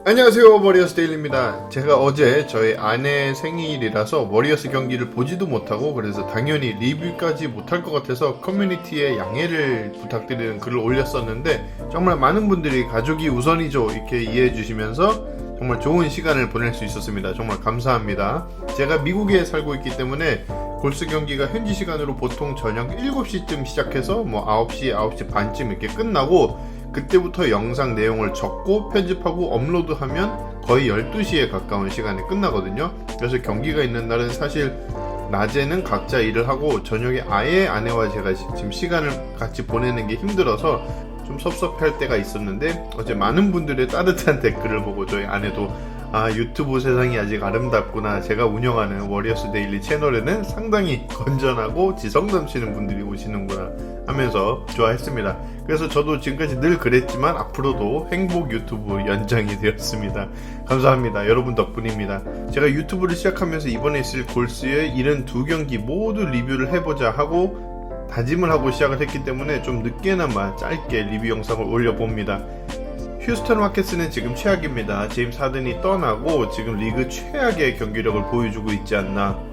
안녕하세요, 워리어스 데일리입니다. 제가 어제 저희 아내 생일이라서 워리어스 경기를 보지도 못하고, 그래서 당연히 리뷰까지 못할 것 같아서 커뮤니티에 양해를 부탁드리는 글을 올렸었는데, 정말 많은 분들이 가족이 우선이죠 이렇게 이해해 주시면서 정말 좋은 시간을 보낼 수 있었습니다. 정말 감사합니다. 제가 미국에 살고 있기 때문에 골스 경기가 현지 시간으로 보통 저녁 7시쯤 시작해서 9시, 9시 반쯤 이렇게 끝나고, 그때부터 영상 내용을 적고 편집하고 업로드하면 거의 12시에 가까운 시간에 끝나거든요. 그래서 경기가 있는 날은 사실 낮에는 각자 일을 하고 저녁에 아예 아내와 제가 지금 시간을 같이 보내는 게 힘들어서 좀 섭섭할 때가 있었는데, 어제 많은 분들의 따뜻한 댓글을 보고 저희 아내도 유튜브 세상이 아직 아름답구나, 제가 운영하는 워리어스 데일리 채널에는 상당히 건전하고 지성 넘치는 분들이 오시는구나 하면서 좋아했습니다. 그래서 저도 지금까지 늘 그랬지만 앞으로도 행복 유튜브 연장이 되었습니다. 감사합니다. 여러분 덕분입니다. 제가 유튜브를 시작하면서 이번에 있을 골스의 72경기 모두 리뷰를 해보자 하고 다짐을 하고 시작을 했기 때문에 좀 늦게나마 짧게 리뷰 영상을 올려봅니다. 휴스턴 마켓스는 지금 최악입니다. 제임스 하든이 떠나고 지금 리그 최악의 경기력을 보여주고 있지 않나.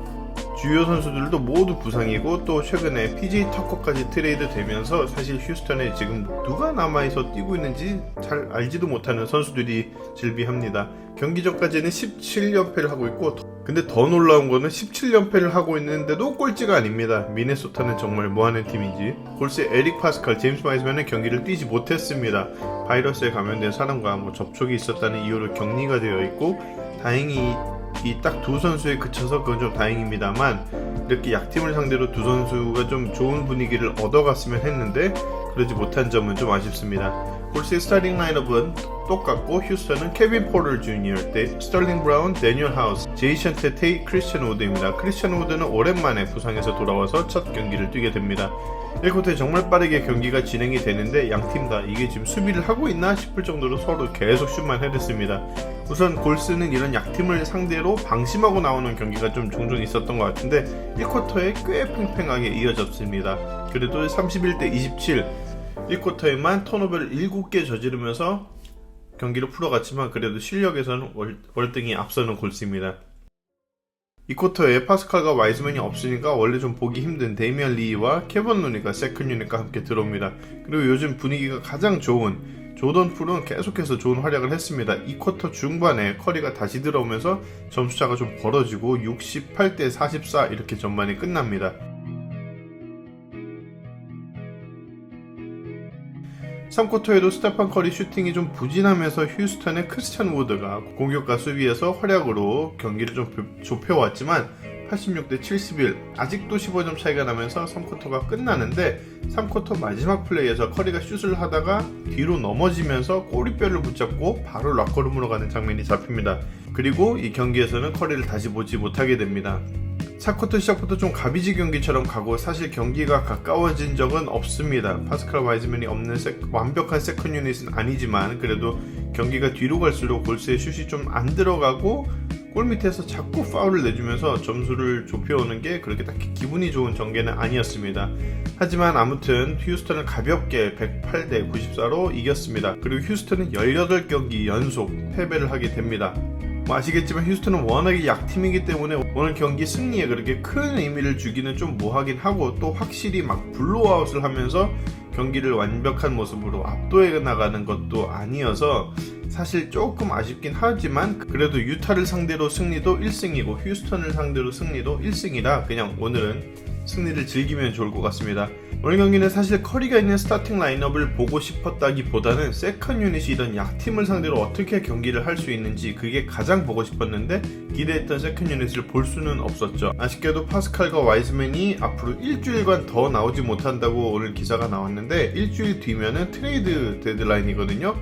주요 선수들도 모두 부상이고, 또 최근에 PJ 터커까지 트레이드 되면서 사실 휴스턴에 지금 누가 남아있어 뛰고 있는지 잘 알지도 못하는 선수들이 즐비합니다. 경기 전까지는 17연패를 하고 있고, 근데 더 놀라운 거는 17연패를 하고 있는데도 꼴찌가 아닙니다. 미네소타는 정말 뭐하는 팀인지. 골스의 에릭 파스칼, 제임스 와이즈맨은 경기를 뛰지 못했습니다. 바이러스에 감염된 사람과 접촉이 있었다는 이유로 격리가 되어 있고, 다행히 이 딱 두 선수에 그쳐서 그건 좀 다행입니다만, 이렇게 약팀을 상대로 두 선수가 좀 좋은 분위기를 얻어갔으면 했는데 그러지 못한 점은 좀 아쉽습니다. 골스의 스타팅 라인업은 똑같고, 휴스턴은 케빈 포럴 주니어, 스털링 브라운, 데니얼 하우스, 제이션 테테이, 크리스천 우드입니다. 크리스천 우드는 오랜만에 부상에서 돌아와서 첫 경기를 뛰게 됩니다. 1쿼터에 정말 빠르게 경기가 진행이 되는데 양팀 다 이게 지금 수비를 하고 있나 싶을 정도로 서로 계속 슛만 해댔습니다. 우선 골스는 이런 약팀을 상대로 방심하고 나오는 경기가 좀 종종 있었던 것 같은데 1쿼터에 꽤 팽팽하게 이어졌습니다. 그래도 31대 27, 1쿼터에만 턴오버를 7개 저지르면서 경기를 풀어갔지만 그래도 실력에서는 월등히 앞서는 골스입니다. 이 쿼터에 파스칼과 와이즈맨이 없으니까 원래 좀 보기 힘든 데이미안 리와 케번 루니가 세컨 유닛과 함께 들어옵니다. 그리고 요즘 분위기가 가장 좋은 조던 풀은 계속해서 좋은 활약을 했습니다. 이 쿼터 중반에 커리가 다시 들어오면서 점수차가 좀 벌어지고 68대 44 이렇게 전반이 끝납니다. 3쿼터에도 스테판 커리 슈팅이 좀 부진하면서 휴스턴의 크리스천 우드가 공격과 수비에서 활약으로 경기를 좀 좁혀왔지만 86대 71, 아직도 15점 차이가 나면서 3쿼터가 끝나는데 3쿼터 마지막 플레이에서 커리가 슛을 하다가 뒤로 넘어지면서 꼬리뼈를 붙잡고 바로 락커룸으로 가는 장면이 잡힙니다. 그리고 이 경기에서는 커리를 다시 보지 못하게 됩니다. 4쿼터 시작부터 좀 가비지 경기처럼 가고, 사실 경기가 가까워진 적은 없습니다. 파스칼 와이즈맨이 없는 완벽한 세컨 유닛은 아니지만 그래도 경기가 뒤로 갈수록 골스의 슛이 좀 안 들어가고 골밑에서 자꾸 파울을 내주면서 점수를 좁혀오는 게 그렇게 딱히 기분이 좋은 전개는 아니었습니다. 하지만 아무튼 휴스턴은 가볍게 108대 94로 이겼습니다. 그리고 휴스턴은 18경기 연속 패배를 하게 됩니다. 아시겠지만 휴스턴은 워낙에 약팀이기 때문에 오늘 경기 승리에 그렇게 큰 의미를 주기는 좀 뭐하긴 하고, 또 확실히 블로아웃을 하면서 경기를 완벽한 모습으로 압도해 나가는 것도 아니어서 사실 조금 아쉽긴 하지만, 그래도 유타를 상대로 승리도 1승이고 휴스턴을 상대로 승리도 1승이라 그냥 오늘은 승리를 즐기면 좋을 것 같습니다. 오늘 경기는 사실 커리가 있는 스타팅 라인업을 보고 싶었다기보다는 세컨 유닛이 이런 약팀을 상대로 어떻게 경기를 할 수 있는지 그게 가장 보고 싶었는데 기대했던 세컨 유닛을 볼 수는 없었죠. 아쉽게도 파스칼과 와이즈맨이 앞으로 일주일간 더 나오지 못한다고 오늘 기사가 나왔는데, 일주일 뒤면은 트레이드 데드라인이거든요.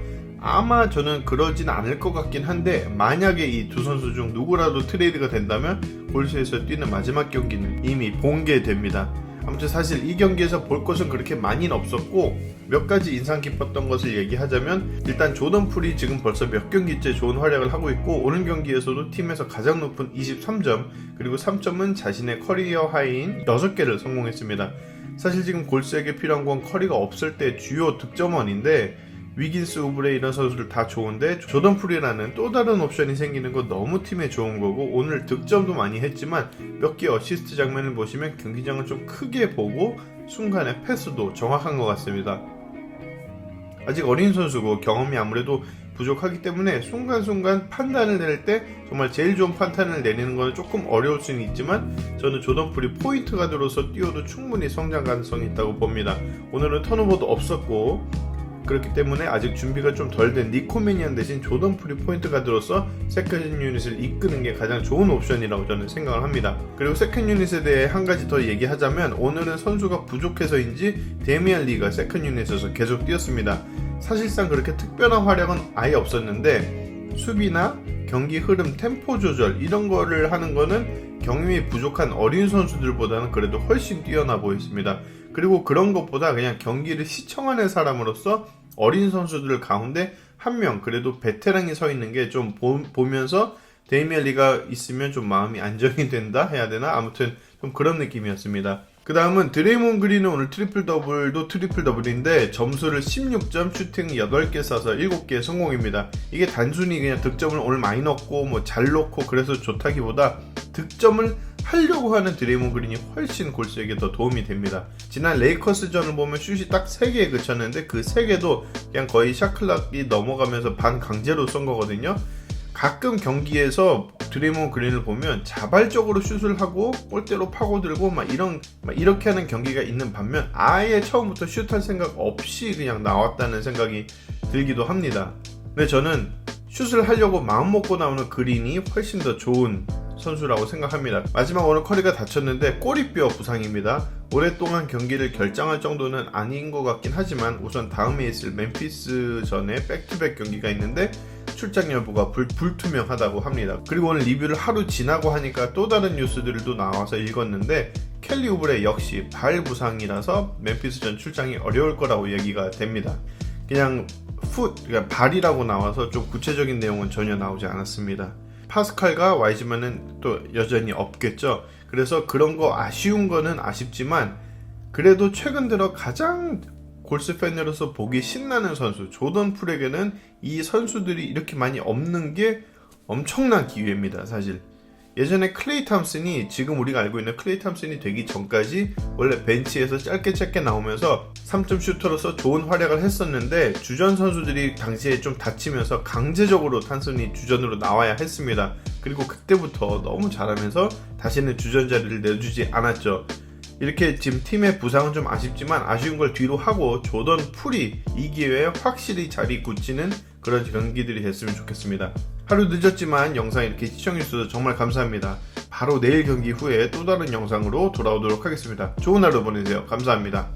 아마 저는 그러진 않을 것 같긴 한데, 만약에 이 두 선수 중 누구라도 트레이드가 된다면 골스에서 뛰는 마지막 경기는 이미 본게됩니다. 아무튼 사실 이 경기에서 볼 것은 그렇게 많이는 없었고, 몇 가지 인상 깊었던 것을 얘기하자면, 일단 조던 풀이 지금 벌써 몇 경기째 좋은 활약을 하고 있고, 오늘 경기에서도 팀에서 가장 높은 23점, 그리고 3점은 자신의 커리어 하이인 6개를 성공했습니다. 사실 지금 골스에게 필요한 건 커리가 없을 때 주요 득점원인데, 위긴스, 우브레 이런 선수들 다 좋은데 조던 풀이라는 또 다른 옵션이 생기는 거 너무 팀에 좋은 거고, 오늘 득점도 많이 했지만 몇 개 어시스트 장면을 보시면 경기장을 좀 크게 보고 순간에 패스도 정확한 것 같습니다. 아직 어린 선수고 경험이 아무래도 부족하기 때문에 순간순간 판단을 낼 때 정말 제일 좋은 판단을 내리는 건 조금 어려울 수는 있지만, 저는 조던 풀이 포인트 가드로서 뛰어도 충분히 성장 가능성이 있다고 봅니다. 오늘은 턴오버도 없었고, 그렇기 때문에 아직 준비가 좀 덜 된 니코 매니안 대신 조던 풀이 포인트 가드로서 세컨 유닛을 이끄는 게 가장 좋은 옵션이라고 저는 생각을 합니다. 그리고 세컨 유닛에 대해 한 가지 더 얘기하자면, 오늘은 선수가 부족해서인지 데미안 리가 세컨 유닛에서 계속 뛰었습니다. 사실상 그렇게 특별한 활약은 아예 없었는데 수비나 경기 흐름, 템포 조절 이런 거를 하는 거는 경험이 부족한 어린 선수들보다는 그래도 훨씬 뛰어나 보였습니다. 그리고 그런 것보다 그냥 경기를 시청하는 사람으로서 어린 선수들 가운데 한 명 그래도 베테랑이 서 있는 게 좀 보면서 데미안 리가 있으면 좀 마음이 안정이 된다 해야 되나? 아무튼 좀 그런 느낌이었습니다. 그 다음은 드레이몬 그린은 오늘 트리플 더블도 트리플 더블인데 점수를 16점, 슈팅 8개 쏴서 7개 성공입니다. 이게 단순히 그냥 득점을 오늘 많이 넣고 뭐 잘 넣고 그래서 좋다기보다 득점을 하려고 하는 드레이몬 그린이 훨씬 골스에게 더 도움이 됩니다. 지난 레이커스전을 보면 슛이 딱 3개에 그쳤는데 그 3개도 그냥 거의 샤클락이 넘어가면서 반 강제로 쏜 거거든요. 가끔 경기에서 드레이몬 그린을 보면 자발적으로 슛을 하고 골대로 파고들고 이렇게 하는 경기가 있는 반면, 아예 처음부터 슛할 생각 없이 그냥 나왔다는 생각이 들기도 합니다. 근데 저는 슛을 하려고 마음 먹고 나오는 그린이 훨씬 더 좋은 선수라고 생각합니다. 마지막 오늘 커리가 다쳤는데 꼬리뼈 부상입니다. 오랫동안 경기를 결정할 정도는 아닌 것 같긴 하지만, 우선 다음에 있을 멤피스 전에 백투백 경기가 있는데 출장 여부가 불투명하다고 합니다. 그리고 오늘 리뷰를 하루 지나고 하니까 또 다른 뉴스들도 나와서 읽었는데, 켈리 우브레 역시 발 부상이라서 멤피스전 출장이 어려울 거라고 얘기가 됩니다. 그냥 그러니까 발이라고 나와서 좀 구체적인 내용은 전혀 나오지 않았습니다. 파스칼과 와이즈만은 또 여전히 없겠죠. 그래서 그런 거 아쉬운 거는 아쉽지만, 그래도 최근 들어 가장 골스 팬으로서 보기 신나는 선수 조던 풀에게는 이 선수들이 이렇게 많이 없는 게 엄청난 기회입니다. 사실 예전에 클레이 탐슨이, 지금 우리가 알고 있는 클레이 탐슨이 되기 전까지 원래 벤치에서 짧게 나오면서 3점 슈터로서 좋은 활약을 했었는데, 주전 선수들이 당시에 좀 다치면서 강제적으로 탐슨이 주전으로 나와야 했습니다. 그리고 그때부터 너무 잘하면서 다시는 주전 자리를 내주지 않았죠. 이렇게 지금 팀의 부상은 좀 아쉽지만 아쉬운 걸 뒤로 하고 조던 풀이 이 기회에 확실히 자리 굳히는 그런 경기들이 됐으면 좋겠습니다. 하루 늦었지만 영상 이렇게 시청해주셔서 정말 감사합니다. 바로 내일 경기 후에 또 다른 영상으로 돌아오도록 하겠습니다. 좋은 하루 보내세요. 감사합니다.